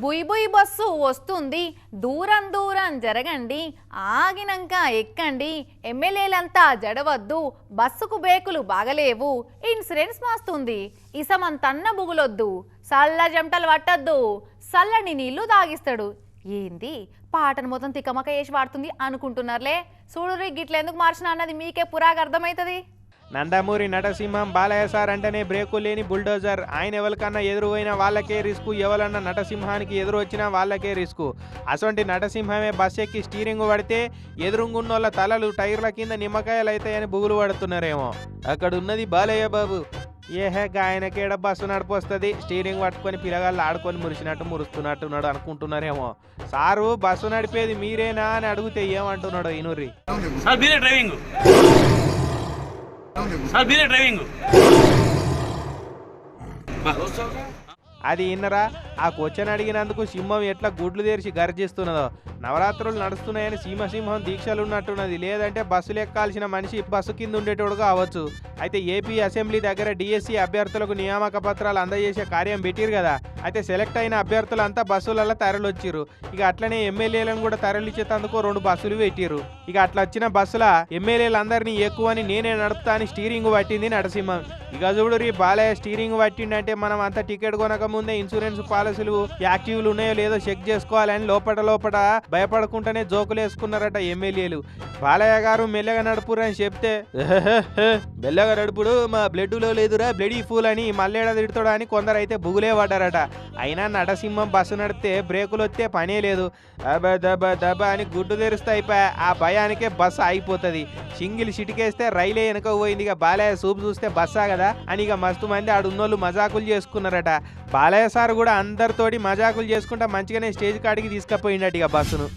బుయ్ బుయ్ bus వస్తుంది, దూరం దూరం జరగండి, ఆగినంక ఎక్కండి, ఎమ్మెల్యేలంతా జడవద్దు, బస్సుకు బేకులు బాగలేవు, ఇన్సూరెన్స్ మాస్తుంది, ఇసమంతన్న బుగులొద్దు, సల్ల జంటలు పట్టద్దు, సల్లని నీళ్లు తాగిస్తాడు. ఏంది పాటను మొత్తం తికమక వేసి వాడుతుంది అనుకుంటున్నారులే. చూడురి గిట్లెందుకు మార్చిన అన్నది మీకే పురాగా అర్థమవుతుంది. నందమూరి నటసింహం బాలయ్య సార్ అంటేనే బ్రేకు లేని బుల్డోజర్. ఆయన ఎవరికన్నా ఎదురు పోయినా వాళ్ళకే రిస్కు, ఎవరన్నా నటసింహానికి ఎదురు వచ్చినా వాళ్ళకే రిస్కు. అటువంటి నటసింహమే బస్ ఎక్కి స్టీరింగ్ పడితే ఎదురుగున్నోళ్ళ తలలు టైర్ల కింద నిమ్మకాయలు అవుతాయని బుగులు పడుతున్నారేమో. అక్కడ ఉన్నది బాలయ్య బాబు. ఏహెగ్ ఆయనకేడ బస్సు నడిపొస్తుంది, స్టీరింగ్ పట్టుకొని పిల్లగాళ్ళు ఆడుకొని మురిసినట్టు మురుస్తున్నట్టున్నాడు అనుకుంటున్నారేమో. సారు బస్సు నడిపేది మీరేనా అని అడిగితే ఏమంటున్నాడు ఇనుర్రి. అది ఇన్నరా ఆ క్వశ్చన్ అడిగినందుకు సింహం ఎట్లా గుడ్లు తెరిచి గర్జిస్తున్నదో. నవరాత్రులు నడుస్తున్నాయని సింహం దీక్షలు ఉన్నట్టున్నది. లేదంటే బస్సులు ఎక్కాల్సిన మనిషి బస్సు కింద ఉండేటోడుగా అవ్వచ్చు. అయితే ఏపీ అసెంబ్లీ దగ్గర డిఎస్సి అభ్యర్థులకు నియామక పత్రాలు అందజేసే కార్యం పెట్టిరు కదా. అయితే సెలెక్ట్ అయిన అభ్యర్థులంతా బస్సులలో తరలొచ్చిరు. ఇక అట్లనే ఎమ్మెల్యేలను కూడా తరలిచ్చేందుకు 2 బస్సులు పెట్టిరు. ఇక అట్లా వచ్చిన బస్సుల ఎమ్మెల్యేలందరినీ ఎక్కువని నేనే నడుపుతా అని స్టీరింగ్ పట్టింది నరసింహం. ఇక చూడురి బాలయ్య స్టీరింగ్ పట్టిండంటే మనం అంత టికెట్ కొనక ముందే ఇన్సూరెన్స్ పాలసీలు యాక్టివ్లు ఉన్నాయో లేదో చెక్ చేసుకోవాలని లోపల భయపడకుండానే జోకులు వేసుకున్నారట ఎమ్మెల్యేలు. బాలయ్య గారు మెల్లగా నడుపురు అని చెప్తే మెల్లగా నడుపుడు మా బ్లడ్లో లేదురా బ్లడీ ఫూల్ అని మల్లేడ తిడతాడు అని కొందరైతే బుగులే పడ్డారట. అయినా నటసింహం బస్సు నడిపితే బ్రేకులు వస్తే పనే లేదు. దబ అని గుడ్డు తెరుస్తాయి. ఆ భయానికే బస్సు అయిపోతుంది. సింగిల్ సిటికేస్తే రైలే వెనక పోయింది. ఇక బాలయ్య సూపు చూస్తే బస్సా కదా అని ఇక మస్తు మంది ఆడున్నోళ్ళు మజాకులు చేసుకున్నారట. బాలయ్య సార్ కూడా అందరితోటి మజాకులు చేసుకుంటా మంచిగానే స్టేజ్ కాడికి తీసుకుపోయిండట ఇక బస్సును.